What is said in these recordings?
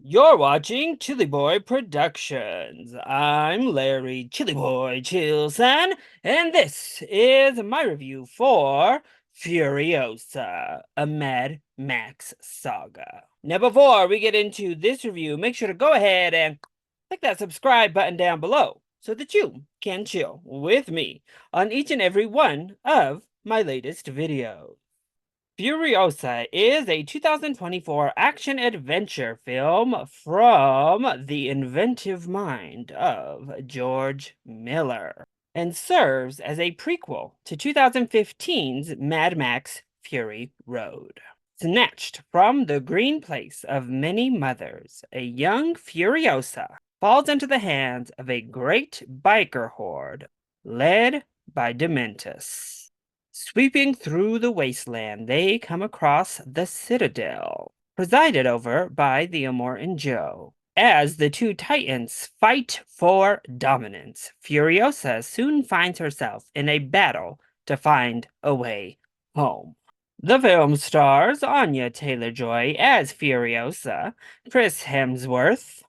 You're watching ChillyBoy Productions. I'm Larry ChillyBoy Chilson, and this is my review for Furiosa, a Mad Max saga. Now, before we get into this review, make sure to go ahead and click that subscribe button down below so that you can chill with me on each and every one of my latest videos. Furiosa is a 2024 action-adventure film from the inventive mind of George Miller and serves as a prequel to 2015's Mad Max Fury Road. Snatched from the green place of many mothers, a young Furiosa falls into the hands of a great biker horde led by Dementus. Sweeping through the wasteland, they come across the Citadel, presided over by the Immortan Joe. As the two titans fight for dominance, Furiosa soon finds herself in a battle to find a way home. The film stars Anya Taylor-Joy as Furiosa, Chris Hemsworth,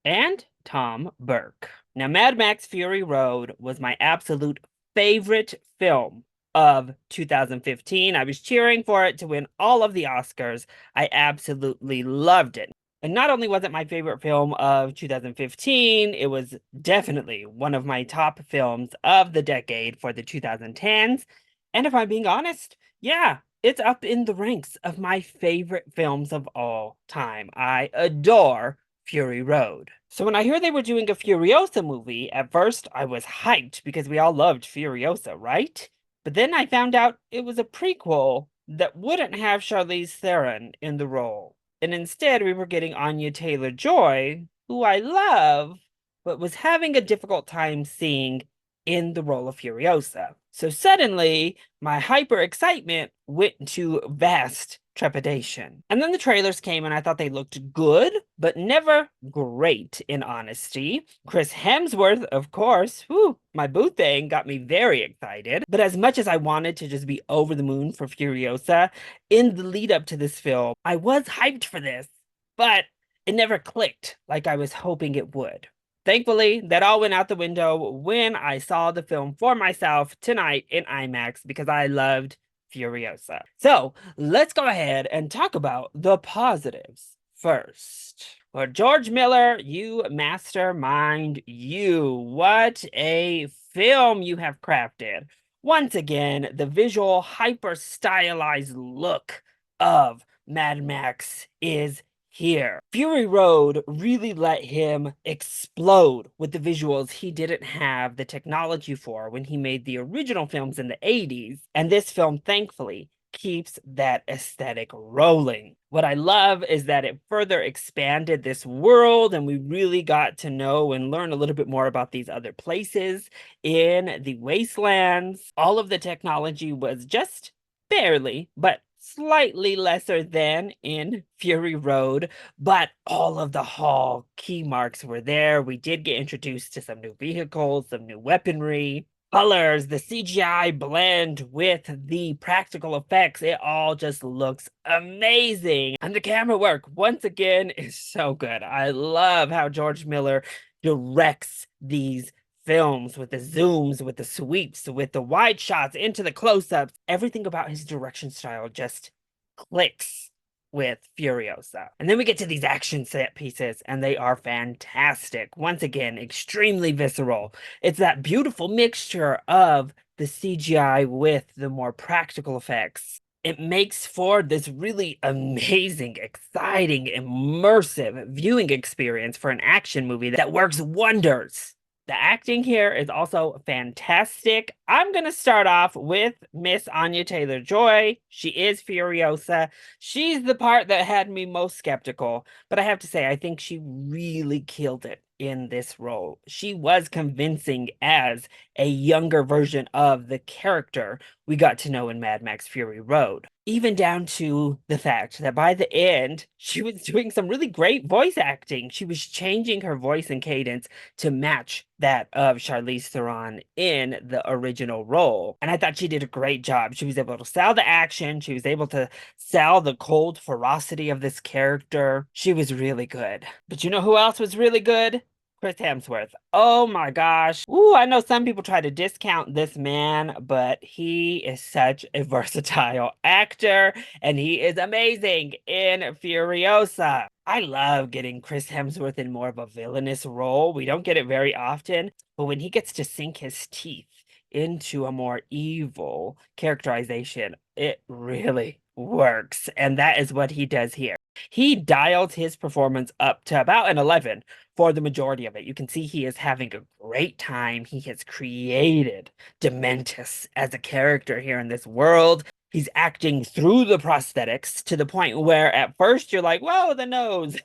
and Tom Burke. Now, Mad Max Fury Road was my absolute favorite film of 2015. I was cheering for it to win all of the Oscars. I absolutely loved it. And not only was it my favorite film of 2015, it was definitely one of my top films of the decade for the 2010s. And if I'm being honest, yeah, it's up in the ranks of my favorite films of all time. I adore Fury Road. So when I hear they were doing a Furiosa movie, at first I was hyped because we all loved Furiosa, right? But then I found out it was a prequel that wouldn't have Charlize Theron in the role. And instead we were getting Anya Taylor-Joy, who I love, but was having a difficult time seeing in the role of Furiosa. So suddenly, my hyper excitement went to vast trepidation. And then the trailers came and I thought they looked good, but never great in honesty. Chris Hemsworth, of course, whew, my boo thing got me very excited. But as much as I wanted to just be over the moon for Furiosa, in the lead up to this film, I was hyped for this, but it never clicked like I was hoping it would. Thankfully, that all went out the window when I saw the film for myself tonight in IMAX because I loved Furiosa. So let's go ahead and talk about the positives first. For George Miller, you mastermind, you. What a film you have crafted. Once again, the visual, hyper stylized look of Mad Max is here. Fury Road really let him explode with the visuals he didn't have the technology for when he made the original films in the 80s, and this film, thankfully, keeps that aesthetic rolling. What I love is that it further expanded this world, and we really got to know and learn a little bit more about these other places in the wastelands. All of the technology was just barely, but slightly lesser than in Fury Road, but all of the hall key marks were there. We did get introduced to some new vehicles, some new weaponry, colors, the CGI blend with the practical effects. It all just looks amazing. And the camera work, once again, is so good. I love how George Miller directs these films with the zooms, with the sweeps, with the wide shots into the close-ups. Everything about his direction style just clicks with Furiosa. And then we get to these action set pieces, and they are fantastic. Once again, extremely visceral. It's that beautiful mixture of the CGI with the more practical effects. It makes for this really amazing, exciting, immersive viewing experience for an action movie that works wonders. The acting here is also fantastic. I'm going to start off with Miss Anya Taylor-Joy. She is Furiosa. She's the part that had me most skeptical, but I have to say, I think she really killed it in this role. She was convincing as a younger version of the character we got to know in Mad Max Fury Road. even down to the fact that by the end, she was doing some really great voice acting. She was changing her voice and cadence to match that of Charlize Theron in the original role. And I thought she did a great job. She was able to sell the action, she was able to sell the cold ferocity of this character. She was really good. But you know who else was really good? Chris Hemsworth. Oh my gosh. Ooh, I know some people try to discount this man, but he is such a versatile actor and he is amazing in Furiosa. I love getting Chris Hemsworth in more of a villainous role. We don't get it very often, but when he gets to sink his teeth into a more evil characterization, it really works. And that is what he does here. He dialed his performance up to about an 11 for the majority of it. You can see he is having a great time. He has created Dementus as a character here in this world. He's acting through the prosthetics to the point where at first you're like, whoa, the nose,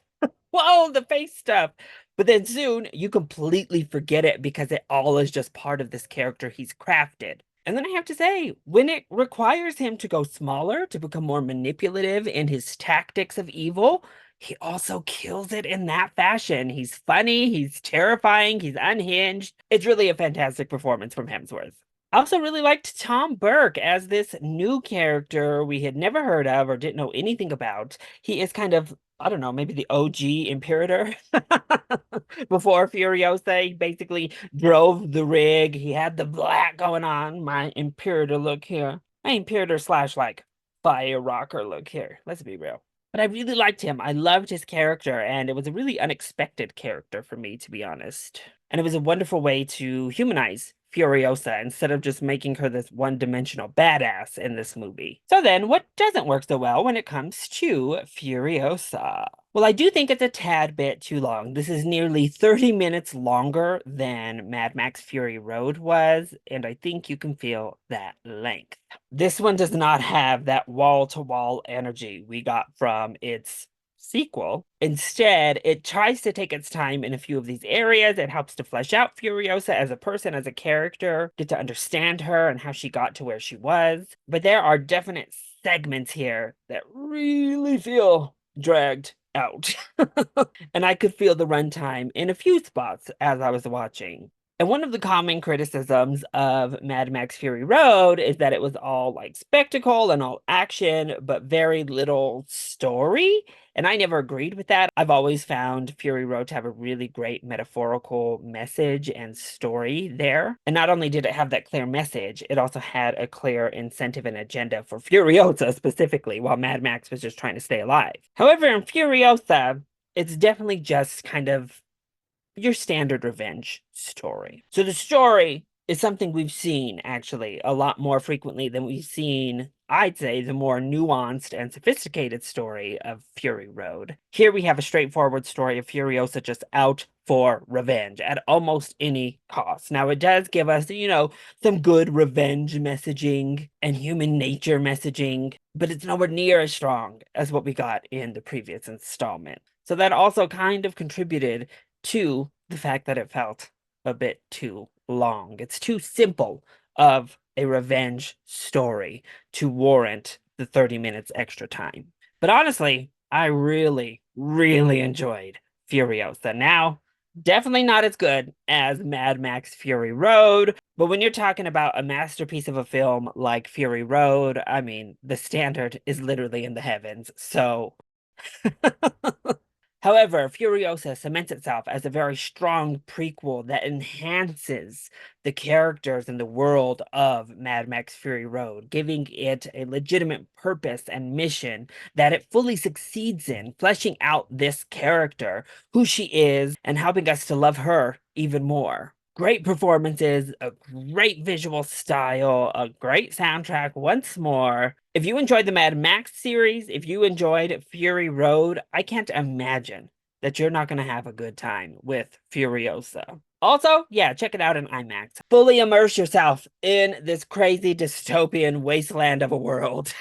whoa, the face stuff. But then soon you completely forget it because it all is just part of this character he's crafted. And then I have to say, when it requires him to go smaller, to become more manipulative in his tactics of evil, he also kills it in that fashion. He's funny, he's terrifying, he's unhinged. It's really a fantastic performance from Hemsworth. I also really liked Tom Burke as this new character we had never heard of or didn't know anything about. He is kind of, I don't know, maybe the OG Imperator before Furiosa. He basically drove the rig. He had the black going on. My Imperator look here. My Imperator slash like fire rocker look here. Let's be real. But I really liked him. I loved his character, and it was a really unexpected character for me, to be honest. And it was a wonderful way to humanize Furiosa instead of just making her this one-dimensional badass in this movie. So then, what doesn't work so well when it comes to Furiosa? Well, I do think it's a tad bit too long. This is nearly 30 minutes longer than Mad Max Fury Road was, and I think you can feel that length. This one does not have that wall-to-wall energy we got from its sequel. Instead, it tries to take its time in a few of these areas. It helps to flesh out Furiosa as a person, as a character, get to understand her and how she got to where she was. But there are definite segments here that really feel dragged out. And I could feel the runtime in a few spots as I was watching. And one of the common criticisms of Mad Max Fury Road is that it was all like spectacle and all action, but very little story. And I never agreed with that. I've always found Fury Road to have a really great metaphorical message and story there. And not only did it have that clear message, it also had a clear incentive and agenda for Furiosa specifically, while Mad Max was just trying to stay alive. However, in Furiosa, it's definitely just kind of your standard revenge story. So the story is something we've seen actually a lot more frequently than we've seen, I'd say, the more nuanced and sophisticated story of Fury Road. Here we have a straightforward story of Furiosa just out for revenge at almost any cost. Now, it does give us, some good revenge messaging and human nature messaging, but it's nowhere near as strong as what we got in the previous installment. So that also kind of contributed to the fact that it felt a bit too long. It's too simple of a revenge story to warrant the 30 minutes extra time. But honestly, I really, really enjoyed Furiosa. Now, definitely not as good as Mad Max Fury Road, but when you're talking about a masterpiece of a film like Fury Road, I mean, the standard is literally in the heavens. So however, Furiosa cements itself as a very strong prequel that enhances the characters and the world of Mad Max Fury Road, giving it a legitimate purpose and mission that it fully succeeds in, fleshing out this character, who she is, and helping us to love her even more. Great performances, a great visual style, a great soundtrack once more. If you enjoyed the Mad Max series, if you enjoyed Fury Road, I can't imagine that you're not going to have a good time with Furiosa. Also, yeah, check it out in IMAX. Fully immerse yourself in this crazy dystopian wasteland of a world.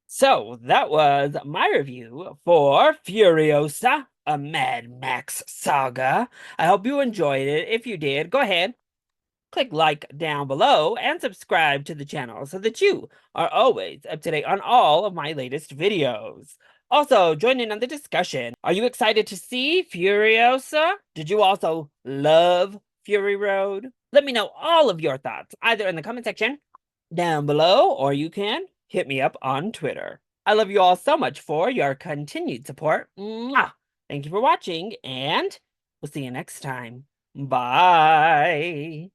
So, that was my review for Furiosa, a Mad Max saga. I hope you enjoyed it. If you did, go ahead, Click like down below and subscribe to the channel so that you are always up to date on all of my latest videos. Also, join in on the discussion. Are you excited to see Furiosa? Did you also love Fury Road? Let me know all of your thoughts either in the comment section down below, or you can hit me up on Twitter. I love you all so much for your continued support. Mwah! Thank you for watching, and we'll see you next time. Bye.